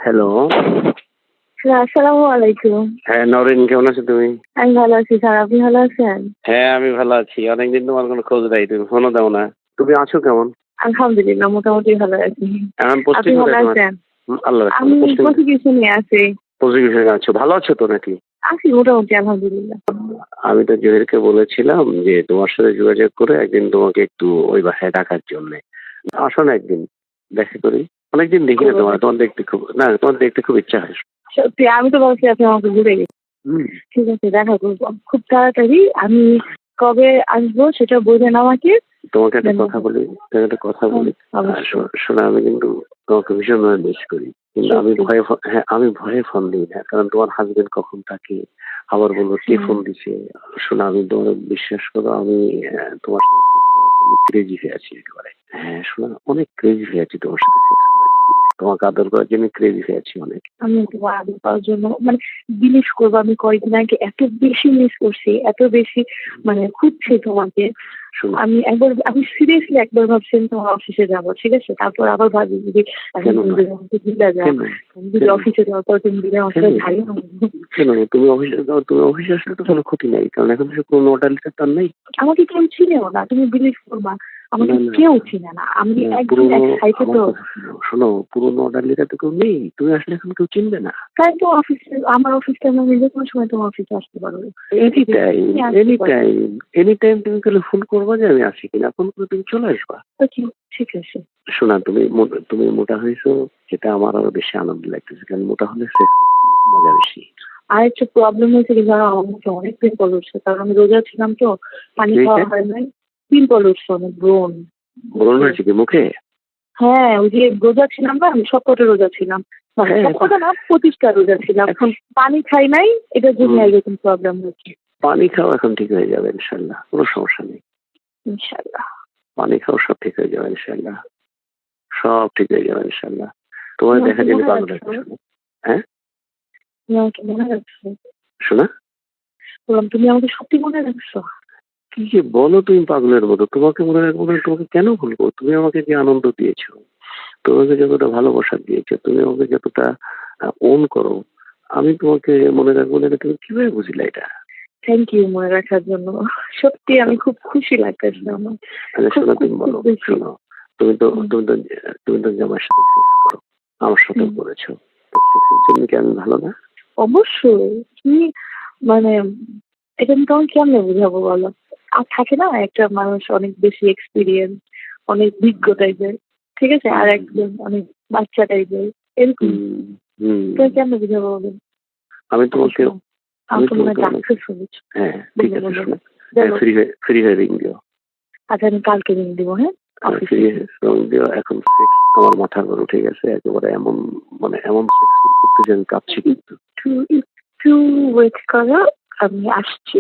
Hello. Sir আসসালামু আলাইকুম। হ্যাঁ, নরেন কেমন আছো তুমি? আমি ভালো আছি স্যার, আপনি ভালো আছেন? হ্যাঁ, আমি ভালো আছি। অনেকদিন তোমার কোনো খোঁজ নাই, তুমি ফোনও দাও না। তুমি আছো কেমন? আলহামদুলিল্লাহ মোটামুটি ভালো আছি। এখন আপনি পোস্টিং ভালো কোথায় তোমার? আছেন? আল্লাহ আমি পোস্টিং প্রসিকিউশনে আছি। প্রসিকিউশনে আছো। ভালো আছো তো নাকি? আছি মোটামুটি আলহামদুলিল্লাহ। আমি তো জহিরকে বলেছিলাম যে তোমার সাথে যোগাযোগ করে একদিন তোমাকে একটু ওই বাসায় ডাকার জন্যে। আসো না একদিন, দেখা করি। অনেকদিন দেখি না তোমার দেখতে তোমার দেখতে খুব ইচ্ছা হয়। সত্যি আমি তো ভাবছি আপনি আমাকে ভুলে গেছেন। হুম। ঠিক আছে, দেখা করবো খুব তাড়াতাড়ি। আমি কবে আসবো সেটা বলবেন আমাকে। তোমাকে একটা কথা বলি, শোনো, আমি কিন্তু তোমাকে ভীষণভাবে মিস করি, কিন্তু আমি ভয়ে ফোন দিই না, কারণ তোমার হাজবেন্ড কখন থাকে, আবার বলবো কে ফোন দিছে। শোনো, আমি তোমার বিশ্বাস করো, আমি তোমার সাথে সেক্স করার জন্য ক্রেজি হয়ে আছি একেবারে। হ্যাঁ শোনো, অনেক ক্রেজি হয়ে আছি তোমার সাথে সেক্স করার জন্য, তোমাকে আদর করার জন্য ক্রেজি হয়ে আছি অনেক। আমি তোমার আদর পাওয়ার জন্য মানে বিলিভ করবো, আমি কয়েকদিন আগে এত বেশি মিস করছি, এত বেশি মানে খুঁজছি তোমাকে। আমি সিরিয়াসলি একবার ভাবছিলাম তোমার অফিসে যাবো, ঠিক আছে, তারপর আবার ভাবি যদি যদি অফিসে যাওয়ার পর তুমি দিলে আমার সাথে ভালো হবে। কেন তুমি অফিসে আসলে তো কোনো ক্ষতি নাই, কারণ এখন তো কোনো অর্ডার তার নাই। আমাকে কেউ চিনেও না, তুমি বিলিভ করবা, আমাকে কেউ চিনে না। আমি একদম এক্সাইটেড। তো শোনো, পুরোনো অর্ডার তো কেউ নেই, তুমি আসলে এখন কেউ চিনবে না। তাই তো অফিসে, আমার অফিসটা আমি যে কোনো সময় তোমার অফিসে আসতে পারবো। এনি টাইম তুমি তাহলে ফোন করবা যে আমি আসি কিনা, ফোন করে তুমি চলে আসবা। ঠিক আছে। শোনা, তুমি মোটা হয়েছো, যেটা আমার আরো বেশি আনন্দ লাগতেছে, কারণ মোটা হলে মজা বেশি। আর একটা প্রবলেম হয়েছে কি জানো, আমার মুখে অনেক পিম্পল উঠছে, কারণ আমি রোজা ছিলাম তো, পানি খাওয়া হয় নাই। পিম্পল উঠছে অনেক, ব্রণ হয়েছে কি মুখে? হ্যাঁ, ওই যে রোজা ছিলাম না, আমি সবকটা রোজা ছিলাম, সবকটা না 25টা রোজা ছিলাম, এখন পানি খাই নাই, এটার জন্য এরকম প্রবলেম হচ্ছে। পানি খাওয়া এখন ঠিক হয়ে যাবে ইনশাল্লাহ, কোনো সমস্যা নেই ইনশাল্লাহ। পানি খাওয়া সব ঠিক হয়ে যাবে ইনশাল্লাহ, সব ঠিক হয়ে যাবে ইনশাল্লাহ। তোমার দেখা যাবে ভালো লাগছে। হ্যাঁ, মনে রাখছো? শোনা, বললাম তুমি আমাকে সত্যি মনে রাখছো? কি যে বলো তুমি পাগলের মতো, তোমাকে মনে রাখবো না? তোমাকে কেন ভুলবো? তুমি আমাকে যে আনন্দ দিয়েছো, তোমাকে যতটা ভালোবাসা দিয়েছো, তুমি আমাকে যতটা ওন করো, আমি তোমাকে মনে রাখবো না? তুমি কিভাবে বুঝলে এটা? থ্যাংক ইউ মনে রাখার জন্য, সত্যি আমি খুব খুশি লাগতেছে আমার। শোনো, তুমি বলো, শোনো, তুমি তো জামার সাথে সেক্স করো, আমার সাথে করেছো, সেক্সের জন্য কি আমি ভালো না? অবশ্যই। তুমি মানে এটা আমি তোমাকে কেমনে বুঝাবো বলো? আর থাকে না একটা মানুষ অনেক বেশি এক্সপিরিয়েন্স, অনেক বিজ্ঞ টাইপের, ঠিক আছে, আর একজন অনেক বাচ্চা টাইপের, এরকম। তুমি কেমনে বুঝাবো বলো? আমি তোমাকে আমি তো মনে হয় ডাক্তার শুনেছি। হ্যাঁ ঠিক আছে, শোনো, ফ্রি হয়ে রিং দিও। আচ্ছা আমি কালকে রিং দিব। হ্যাঁ, ফ্রি রিং দিও। এখন সেক্স আমার মাথার উপর উঠে গেছে একেবারে, এমন সেক্স করতে যে আমি কাঁপছি। কিন্তু একটু ওয়েট করো, আমি আসছি।